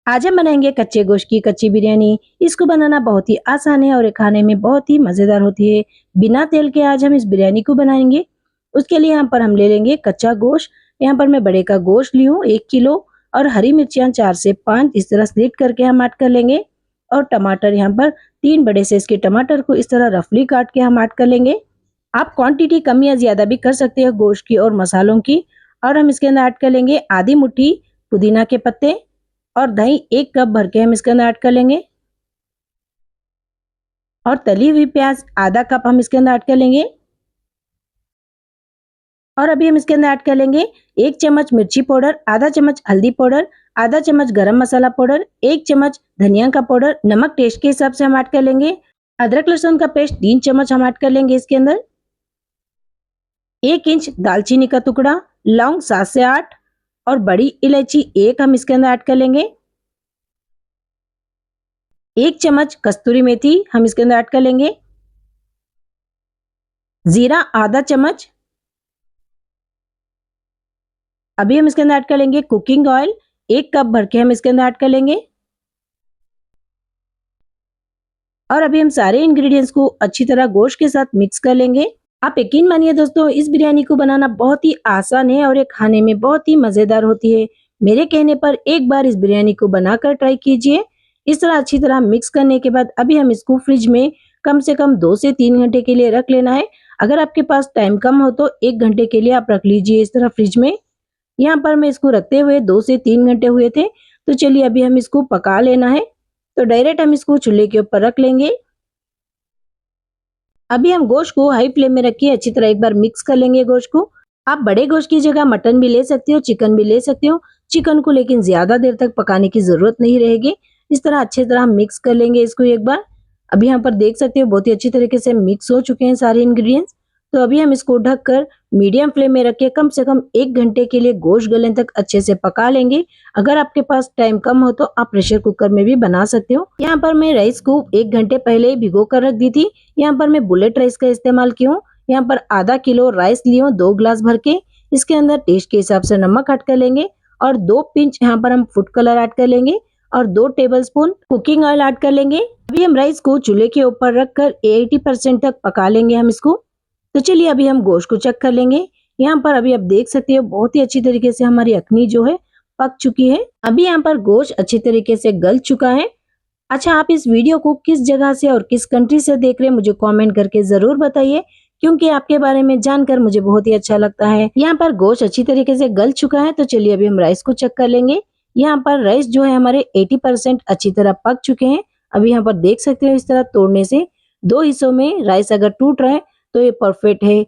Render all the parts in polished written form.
आज हम बनाएंगे कच्चे गोश्त की कच्ची बिरयानी। इसको बनाना बहुत ही आसान है और ये खाने में बहुत ही मजेदार होती है। बिना तेल के आज हम इस बिरयानी को बनाएंगे। उसके लिए यहाँ पर हम ले लेंगे कच्चा गोश्त। यहाँ पर मैं बड़े का गोश्त ली हूँ 1 किलो, और हरी मिर्चियाँ 4 से 5 इस तरह स्लिट करके हम ऐड कर लेंगे। और टमाटर यहाँ पर 3 बड़े साइज के टमाटर को इस तरह रफली काट के हम ऐड कर लेंगे। आप क्वांटिटी कम या ज्यादा भी कर सकते हो गोश्त की और मसालों की। और हम इसके अंदर ऐड कर लेंगे आधी मुट्ठी पुदीना के पत्ते, और दही 1 कप भर के हम इसके अंदर ऐड कर लेंगे। और तली हुई प्याज आधा कप हम इसके अंदर ऐड कर लेंगे। और अभी हम इसके अंदर ऐड कर लेंगे 1 चम्मच मिर्ची पाउडर, आधा चम्मच हल्दी पाउडर, आधा चम्मच गरम मसाला पाउडर, 1 चम्मच धनिया का पाउडर, नमक टेस्ट के हिसाब से हम ऐड कर लेंगे। अदरक लहसुन का पेस्ट 3 चम्मच हम ऐड कर लेंगे इसके अंदर। 1 इंच दालचीनी का टुकड़ा, लौंग 7 से 8, और बड़ी इलायची 1 हम इसके अंदर ऐड कर लेंगे। 1 चम्मच कस्तूरी मेथी हम इसके अंदर ऐड कर लेंगे। जीरा आधा चम्मच। अभी हम इसके अंदर ऐड कर लेंगे कुकिंग ऑयल 1 कप भर के हम इसके अंदर ऐड कर लेंगे। और अभी हम सारे इंग्रेडिएंट्स को अच्छी तरह गोश्त के साथ मिक्स कर लेंगे। आप यकीन मानिए दोस्तों, इस बिरयानी को बनाना बहुत ही आसान है और ये खाने में बहुत ही मजेदार होती है। मेरे कहने पर एक बार इस बिरयानी को बनाकर ट्राई कीजिए। इस तरह अच्छी तरह मिक्स करने के बाद अभी हम इसको फ्रिज में कम से कम 2 से 3 घंटे के लिए रख लेना है। अगर आपके पास टाइम कम हो तो 1 घंटे के लिए आप रख लीजिए इस तरह फ्रिज में। यहाँ पर मैं इसको रखते हुए 2 से 3 घंटे हुए थे। तो चलिए अभी हम इसको पका लेना है। तो डायरेक्ट हम इसको चूल्हे के ऊपर रख लेंगे। अभी हम गोश्त को हाई फ्लेम में रख के अच्छी तरह एक बार मिक्स कर लेंगे गोश्त को। आप बड़े गोश्त की जगह मटन भी ले सकते हो, चिकन भी ले सकते हो। चिकन को लेकिन ज्यादा देर तक पकाने की जरूरत नहीं रहेगी। इस तरह अच्छी तरह मिक्स कर लेंगे इसको एक बार। अभी यहाँ पर देख सकते हो बहुत ही अच्छी तरीके से मिक्स हो चुके हैं सारे इंग्रेडिएंट्स। तो अभी हम इसको ढककर मीडियम फ्लेम में रख के कम से कम 1 घंटे के लिए गोश्त गलने तक अच्छे से पका लेंगे। अगर आपके पास टाइम कम हो तो आप प्रेशर कुकर में भी बना सकते हो। यहाँ पर मैं राइस को 1 घंटे पहले ही भिगो कर रख दी थी। यहाँ पर मैं बुलेट राइस का इस्तेमाल की हूँ। यहाँ पर आधा किलो राइस ली हूँ 2 गिलास भर के। इसके अंदर टेस्ट के हिसाब से नमक ऐड कर लेंगे, और 2 पिंच यहाँ पर हम फूड कलर ऐड कर लेंगे, और 2 टेबलस्पून कुकिंग ऑयल ऐड कर लेंगे। अभी हम राइस को चूल्हे के ऊपर रखकर 80% तक पका लेंगे हम इसको। तो चलिए अभी हम गोश्त को चेक कर लेंगे। यहाँ पर अभी आप देख सकते हो बहुत ही अच्छी तरीके से हमारी अखनी जो है पक चुकी है। अभी यहाँ पर गोश्त अच्छी तरीके से गल चुका है। अच्छा, आप इस वीडियो को किस जगह से और किस कंट्री से देख रहे हैं मुझे कमेंट करके जरूर बताइए, क्योंकि आपके बारे में जानकर मुझे बहुत ही अच्छा लगता है। यहाँ पर गोश्त अच्छी तरीके से गल चुका है। तो चलिए अभी हम राइस को चेक कर लेंगे। यहाँ पर राइस जो है हमारे 80% अच्छी तरह पक चुके हैं। अभी यहाँ पर देख सकते हो इस तरह तोड़ने से 2 हिस्सों में राइस अगर टूट रहा है तो ये परफेक्ट है।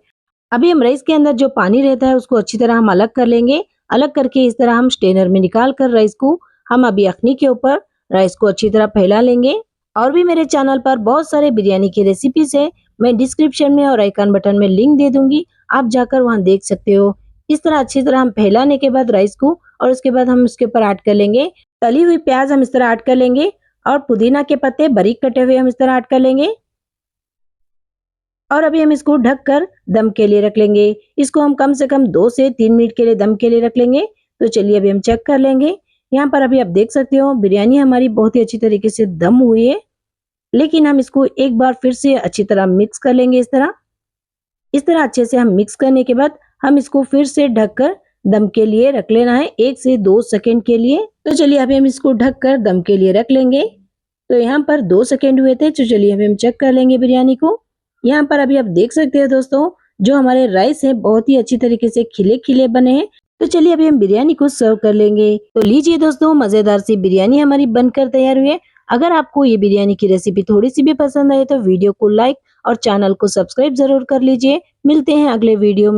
अभी हम राइस के अंदर जो पानी रहता है उसको अच्छी तरह हम अलग कर लेंगे। अलग करके इस तरह हम स्ट्रेनर में निकाल कर राइस को हम अभी अखनी के ऊपर राइस को अच्छी तरह फैला लेंगे। और भी मेरे चैनल पर बहुत सारे बिरयानी की रेसिपीज है। मैं डिस्क्रिप्शन में और आइकन बटन में लिंक दे दूंगी, आप जाकर वहां देख सकते हो। इस तरह अच्छी तरह हम फैलाने के बाद राइस को, और उसके बाद हम उसके ऊपर ऐड कर लेंगे तली हुई प्याज, हम इस तरह ऐड कर लेंगे, और पुदीना के पत्ते बारीक कटे हुए हम इस तरह ऐड कर लेंगे। और अभी हम इसको ढककर दम के लिए रख लेंगे। इसको हम कम से कम 2 से 3 मिनट के लिए दम के लिए रख लेंगे। तो चलिए अभी हम चेक कर लेंगे। यहाँ पर अभी आप देख सकते हो बिरयानी हमारी बहुत ही अच्छी तरीके से दम हुई है। लेकिन हम इसको एक बार फिर से अच्छी तरह मिक्स कर लेंगे इस तरह अच्छे से हम मिक्स करने के बाद हम इसको फिर से ढककर दम के लिए रख लेना है 1 से 2 सेकंड के लिए। तो चलिए अभी हम इसको ढककर दम के लिए रख लेंगे। तो यहाँ पर 2 सेकंड हुए थे। तो चलिए अभी हम चेक कर लेंगे बिरयानी को। यहाँ पर अभी आप देख सकते हैं दोस्तों, जो हमारे राइस है बहुत ही अच्छी तरीके से खिले खिले बने हैं। तो चलिए अभी हम बिरयानी को सर्व कर लेंगे। तो लीजिए दोस्तों, मजेदार सी बिरयानी हमारी बनकर तैयार हुई है। अगर आपको ये बिरयानी की रेसिपी थोड़ी सी भी पसंद आए तो वीडियो को लाइक और चैनल को सब्सक्राइब जरूर कर लीजिए। मिलते हैं अगले वीडियो में।